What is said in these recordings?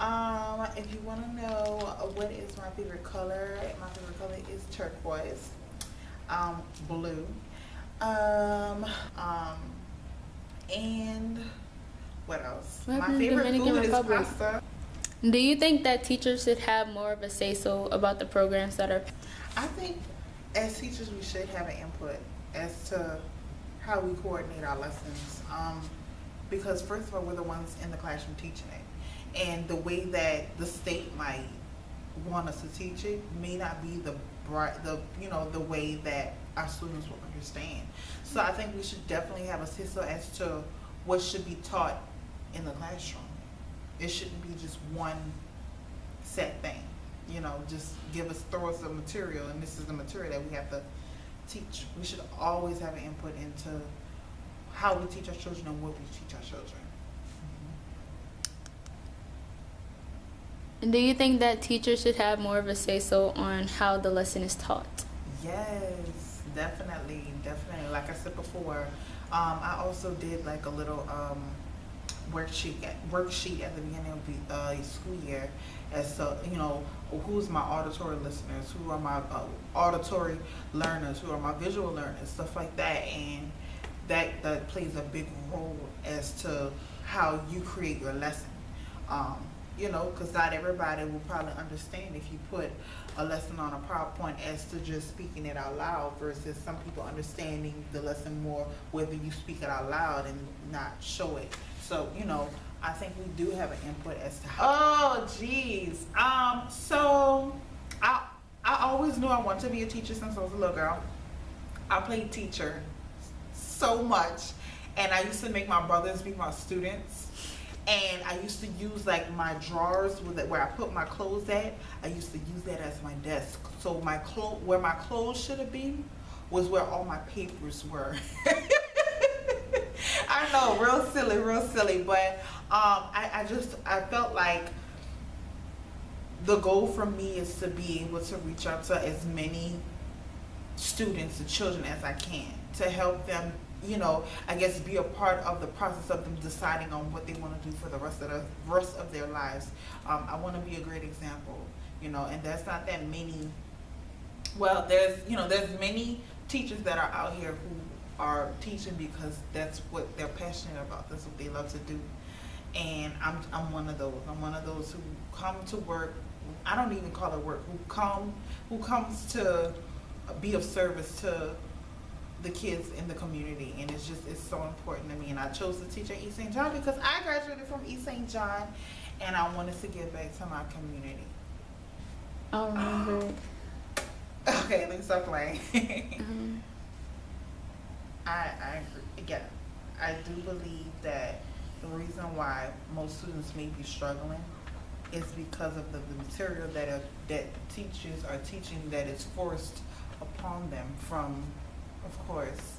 If you want to know what is my favorite color is turquoise, blue, um, um, and what else? What My happened in favorite Dominican food is Republic? pasta. Do you think that teachers should have more of a say-so about the programs that are? I think as teachers we should have an input as to how we coordinate our lessons. Because first of all, we're the ones in the classroom teaching it, and the way that the state might want us to teach it may not be the way that our students will understand. So I think we should definitely have a say-so as to what should be taught in the classroom. It shouldn't be just one set thing. Just throw us the material, and this is the material that we have to teach. We should always have an input into how we teach our children and what we teach our children. And do you think that teachers should have more of a say-so on how the lesson is taught? Yes, definitely. Like I said before, I also did like a little worksheet at the beginning of the school year as to who's my auditory listeners, who are my auditory learners, who are my visual learners, stuff like that, and that plays a big role as to how you create your lesson. Because not everybody will probably understand if you put a lesson on a PowerPoint as to just speaking it out loud versus some people understanding the lesson more whether you speak it out loud and not show it. So, I think we do have an input as to how. Oh, geez. So I always knew I wanted to be a teacher since I was a little girl. I played teacher so much, and I used to make my brothers be my students. And I used to use like my drawers where I put my clothes at. I used to use that as my desk. So where my clothes should have been was where all my papers were. I know, real silly, but I felt like the goal for me is to be able to reach out to as many students and children as I can to help them, I guess be a part of the process of them deciding on what they want to do for the rest of their lives. I want to be a great example, and that's not that many. Well, there's many teachers that are out here who are teaching because that's what they're passionate about. That's what they love to do. And I'm one of those. I'm one of those who come to work. I don't even call it work. Who comes to be of service to the kids in the community, and it's so important to me. And I chose to teach at East St. John because I graduated from East St. John, and I wanted to give back to my community. I remember. Okay, let me stop playing. I agree. Yeah, I do believe that the reason why most students may be struggling is because of the material that teachers are teaching that is forced upon them from, of course,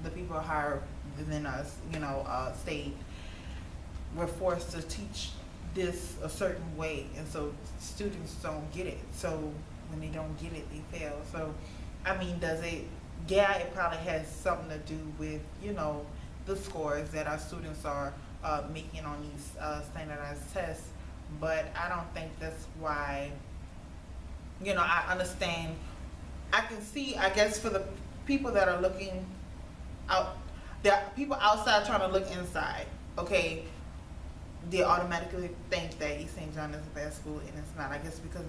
the people higher than us, state. We're forced to teach this a certain way, and so students don't get it. So when they don't get it, they fail. So, does it? Yeah, it probably has something to do with, the scores that our students are making on these standardized tests. But I don't think that's why, I understand. I can see, I guess, for the people that are looking out, there are people outside trying to look inside. Okay, they automatically think that East St. John is a bad school, and it's not. I guess because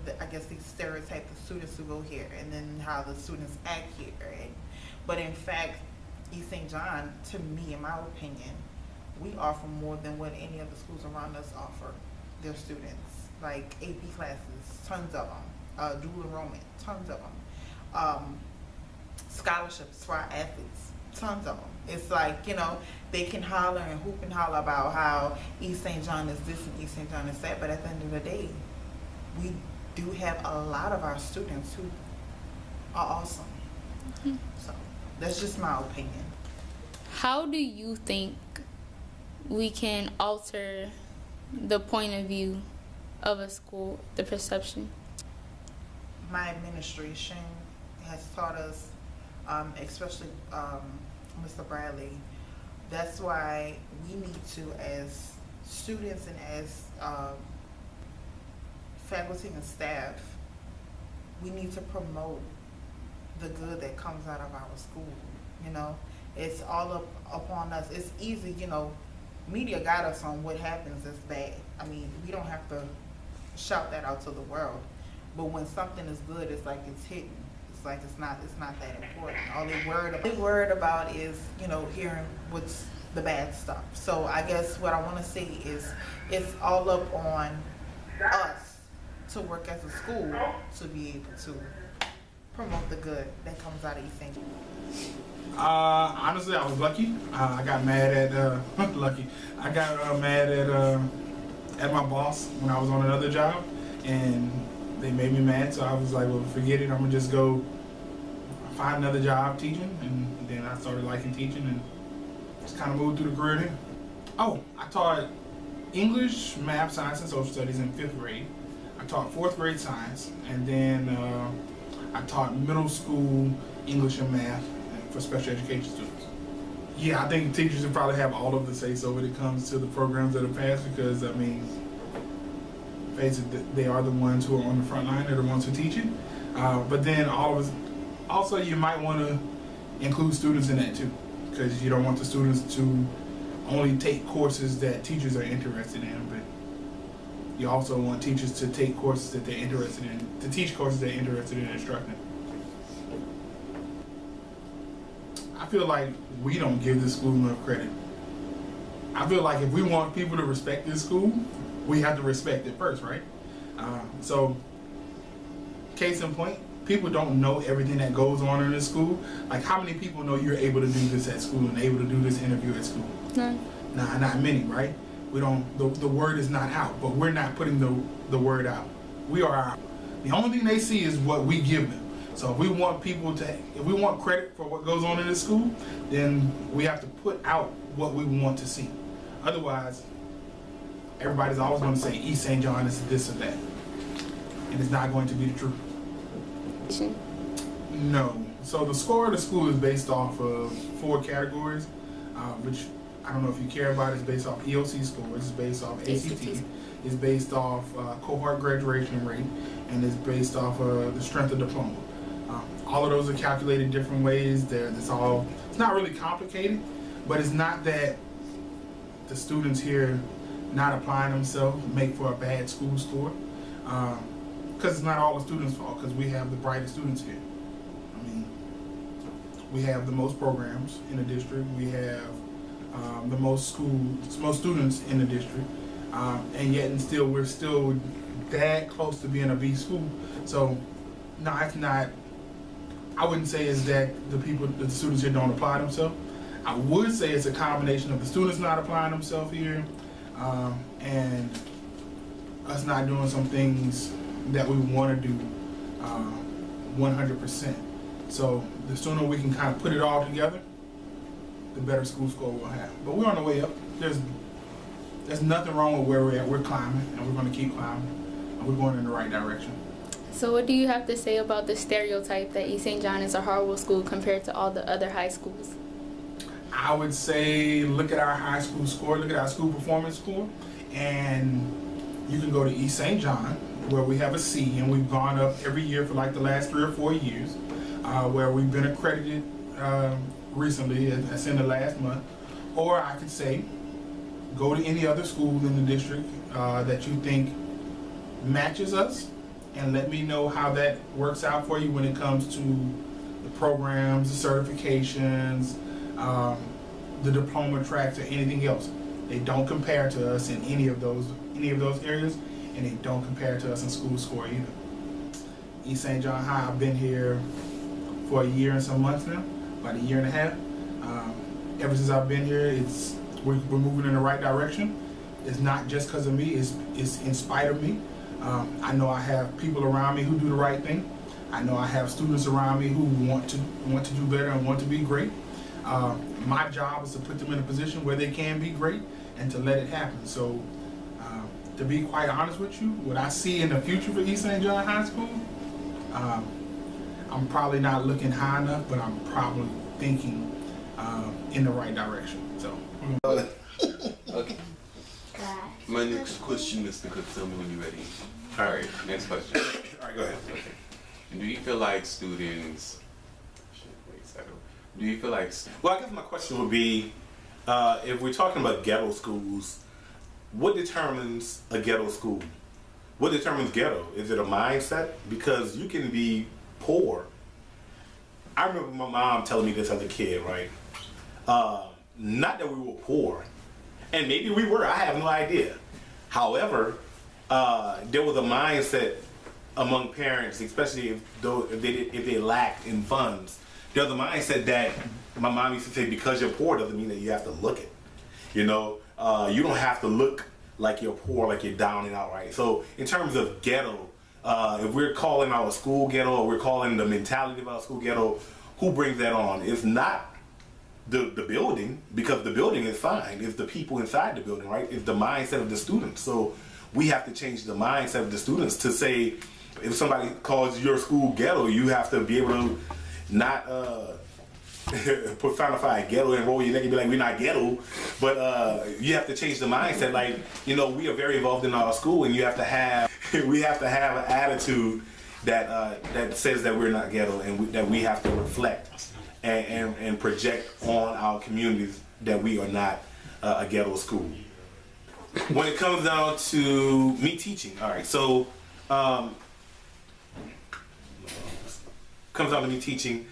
they stereotype the students who go here, and then how the students act here. Right? But in fact, East St. John, to me, in my opinion, we offer more than what any of the schools around us offer their students. Like AP classes, tons of them. Dual enrollment, tons of them. Scholarships for our athletes, tons of them. It's like, they can holler and hoop and holler about how East St. John is this and East St. John is that, but at the end of the day, we do have a lot of our students who are awesome. Mm-hmm. So that's just my opinion. How do you think we can alter the point of view of a school, the perception? My administration has taught us, especially Mr. Bradley, that's why we need to, as students and as faculty and staff, we need to promote the good that comes out of our school. You know, it's all up upon us. It's easy, you know, media got us on what happens is bad. I mean, we don't have to shout that out to the world. But when something is good, it's like it's hidden. It's like it's not that important. All they worried about is, you know, hearing what's the bad stuff. So I guess what I want to say is it's all up on us to work as a school to be able to promote the good that comes out of East St. Honestly, I was lucky. I got mad at lucky. I got mad at my boss when I was on another job, and they made me mad. So I was like, well, forget it. I'm gonna just go find another job teaching, and then I started liking teaching, and just kind of moved through the career there. Oh, I taught English, math, science, and social studies in 5th grade. I taught 4th grade science, and then I taught middle school English and math for special education students. Yeah, I think teachers should probably have all of the say-so when it comes to the programs that are passed, because, I mean, face it, they are the ones who are on the front line, they're the ones who teach it. But then all of us, also you might want to include students in that too, because you don't want the students to only take courses that teachers are interested in, but you also want teachers to take courses that they're interested in, to teach courses they're interested in instructing. I feel like we don't give this school enough credit. I feel like if we want people to respect this school, we have to respect it first, right? So, case in point, people don't know everything that goes on in this school. Like, how many people know you're able to do this at school and able to do this interview at school? None. Nah, not many, right? We don't. The word is not out, but we're not putting the word out. We are out. The only thing they see is what we give them. So if we want people to, if we want credit for what goes on in this school, then we have to put out what we want to see. Otherwise, everybody's always going to say East St. John is this or that, and it's not going to be the truth. No. So the score of the school is based off of 4 categories, which I don't know if you care about. It's based off EOC scores. It's based off ACT. It's based off cohort graduation rate, and it's based off the strength of diploma. All of those are calculated different ways. It's not really complicated, but it's not that the students here not applying themselves make for a bad school score, because it's not all the students' fault, because we have the brightest students here. I mean, we have the most programs in the district. We have the most students in the district, and yet and still we're still that close to being a B school. So no, it's not. I wouldn't say it's that the students here don't apply themselves. I would say it's a combination of the students not applying themselves here, and us not doing some things that we want to do 100%. So the sooner we can kind of put it all together, the better school score we'll have. But we're on the way up. There's nothing wrong with where we're at. We're climbing, and we're going to keep climbing, and we're going in the right direction. So what do you have to say about the stereotype that East St. John is a horrible school compared to all the other high schools? I would say look at our high school score, look at our school performance score, and you can go to East St. John, where we have a C, and we've gone up every year for like the last 3 or 4 years, where we've been accredited recently, that's in the last month. Or I could say, go to any other school in the district that you think matches us, and let me know how that works out for you when it comes to the programs, the certifications, the diploma tracks, or anything else. They don't compare to us in any of those areas, and they don't compare to us in school score either. East St. John High, I've been here for a year and some months now, about a year and a half. Ever since I've been here, we're moving in the right direction. It's not just because of me, it's in spite of me. I know I have people around me who do the right thing. I know I have students around me who want to do better and want to be great. My job is to put them in a position where they can be great and to let it happen. So, to be quite honest with you, what I see in the future for East St. John High School, I'm probably not looking high enough, but I'm probably thinking in the right direction. So. Okay. My next question, Mr. Cook, tell me when you're ready. All right, next question. All right, go ahead. Do you feel like students? Wait a second. Do you feel like? Well, I guess my question would be, if we're talking about ghetto schools, what determines a ghetto school? What determines ghetto? Is it a mindset? Because you can be poor. I remember my mom telling me this as a kid, right? Not that we were poor, and maybe we were, I have no idea. However, there was a mindset among parents, especially if they lacked in funds. There was a mindset that my mom used to say, because you're poor doesn't mean that you have to look it. You know, you don't have to look like you're poor, like you're down and out, right? So in terms of ghetto, if we're calling our school ghetto, or we're calling the mentality of our school ghetto, who brings that on? It's not the building, because the building is fine. It's the people inside the building, right? It's the mindset of the students. So we have to change the mindset of the students to say, if somebody calls your school ghetto, you have to be able to not personify ghetto and roll your neck and be like, we're not ghetto, but you have to change the mindset. Like, you know, we are very involved in our school, and you have to have we have to have an attitude that that says that we're not ghetto, and that we have to reflect and project on our communities that we are not a ghetto school. When it comes down to me teaching, all right, so comes down to me teaching,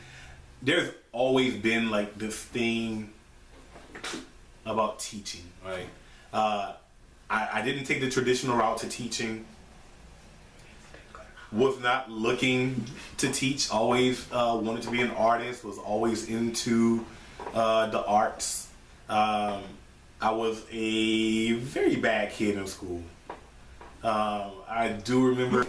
there's always been like this thing about teaching, right? I didn't take the traditional route to teaching. Was not looking to teach. Always wanted to be an artist. Was always into the arts. I was a very bad kid in school. I do remember,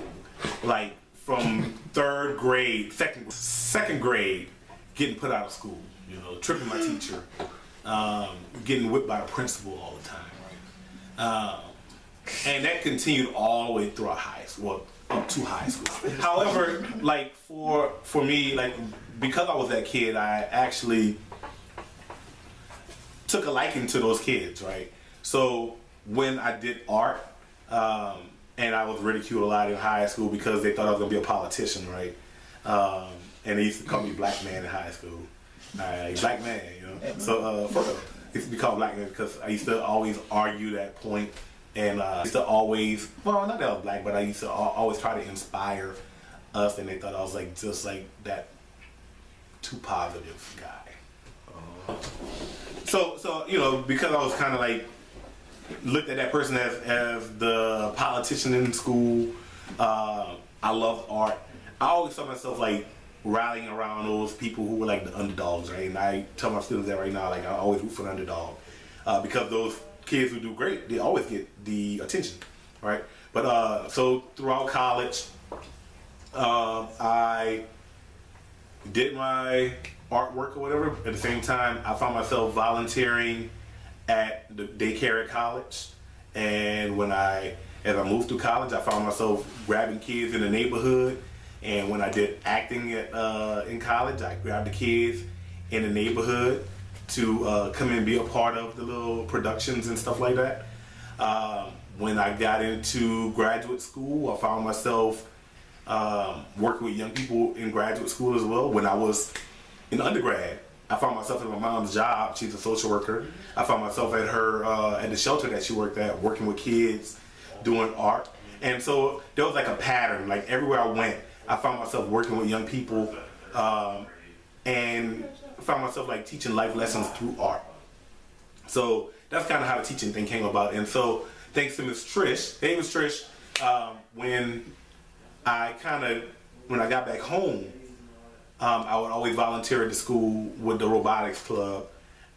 like, from third grade, second grade, getting put out of school, you know, tripping my teacher, getting whipped by the principal all the time, right? And that continued all the way throughout high school, well, up to high school. However, like for me, like, because I was that kid, I actually took a liking to those kids, right? So when I did art, and I was ridiculed a lot in high school because they thought I was gonna be a politician, right? And they used to call me black man in high school. Black man, you know. So it used to be called black man because I used to always argue that point, and I used to always, well, not that I was black, but I used to always try to inspire us, and they thought I was like just like that too positive guy. So you know, because I was kind of like looked at that person as the politician in school. I loved art. I always saw myself like rallying around those people who were like the underdogs, right? And I tell my students that right now, like, I always root for the underdog, because those kids who do great, they always get the attention, right? But so throughout college, I did my artwork or whatever. At the same time, I found myself volunteering at the daycare at college, and as I moved through college, I found myself grabbing kids in the neighborhood. And when I did acting in college, I grabbed the kids in the neighborhood to come and be a part of the little productions and stuff like that. When I got into graduate school, I found myself working with young people in graduate school as well. When I was in undergrad, I found myself at my mom's job. She's a social worker. I found myself at her at the shelter that she worked at, working with kids, doing art. And so there was like a pattern. Like everywhere I went, I found myself working with young people, and found myself like teaching life lessons through art. So that's kind of how the teaching thing came about. And so thanks to Miss Trish, hey Miss Trish, when I got back home, I would always volunteer at the school with the robotics club,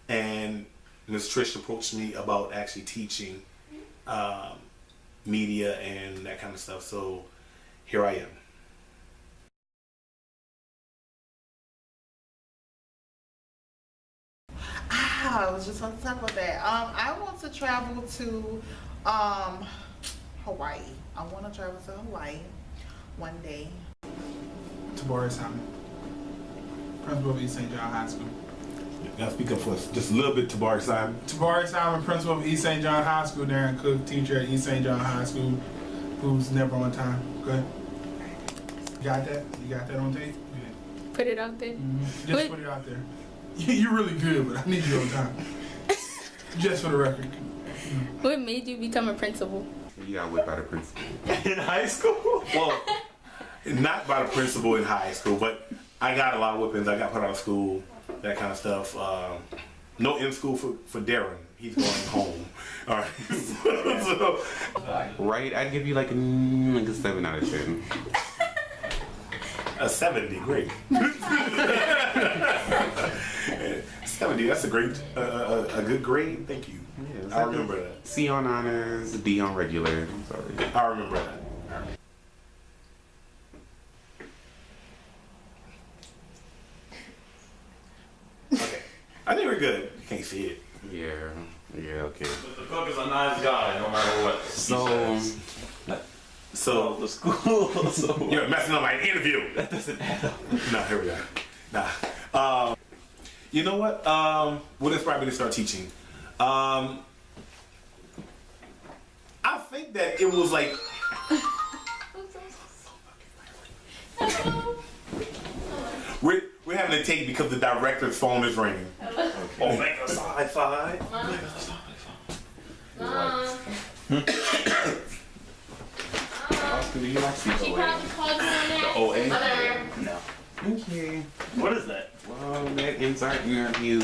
and Miss Trish approached me about actually teaching media and that kind of stuff. So here I am. I was just want to talk about that. I want to travel to Hawaii. I want to travel to Hawaii one day. To Boris Principal of East St. John High School. Gotta speak up for us just a little bit, Tabari Simon. Tabari Simon, principal of East St. John High School, Darren Cook, teacher at East St. John High School, who's never on time. Go ahead. You got that? You got that on tape? Good. Put it out there. Just What- put it out there. You're really good, but I need you on time. Just for the record. What made you become a principal? You got whipped by the principal. In high school? Well, not by the principal in high school, but I got a lot of whippings. I got put out of school, that kind of stuff. No in school for Darren. He's going home. All right. So, Right? I'd give you like a 7 out of 10. a 70, great. 70, that's a great, a good grade. Thank you. Yeah, it's I like remember a that. C on honors, D on regular. I'm sorry. I remember that. All right. Okay. I think we're good. You can't see it. Yeah, okay. But the cook is a nice guy, no matter what. So, So, The school. So you're messing up my interview. that doesn't add up. Nah, here we go. Nah. You know what? What inspired me to start teaching? I think that it was like we're having a take because the director's phone is ringing. Oh, make us high five. Austin, do you like She COA? probably called you on that. OA? Mother. No. Thank you. What is that? Well, that inside interview.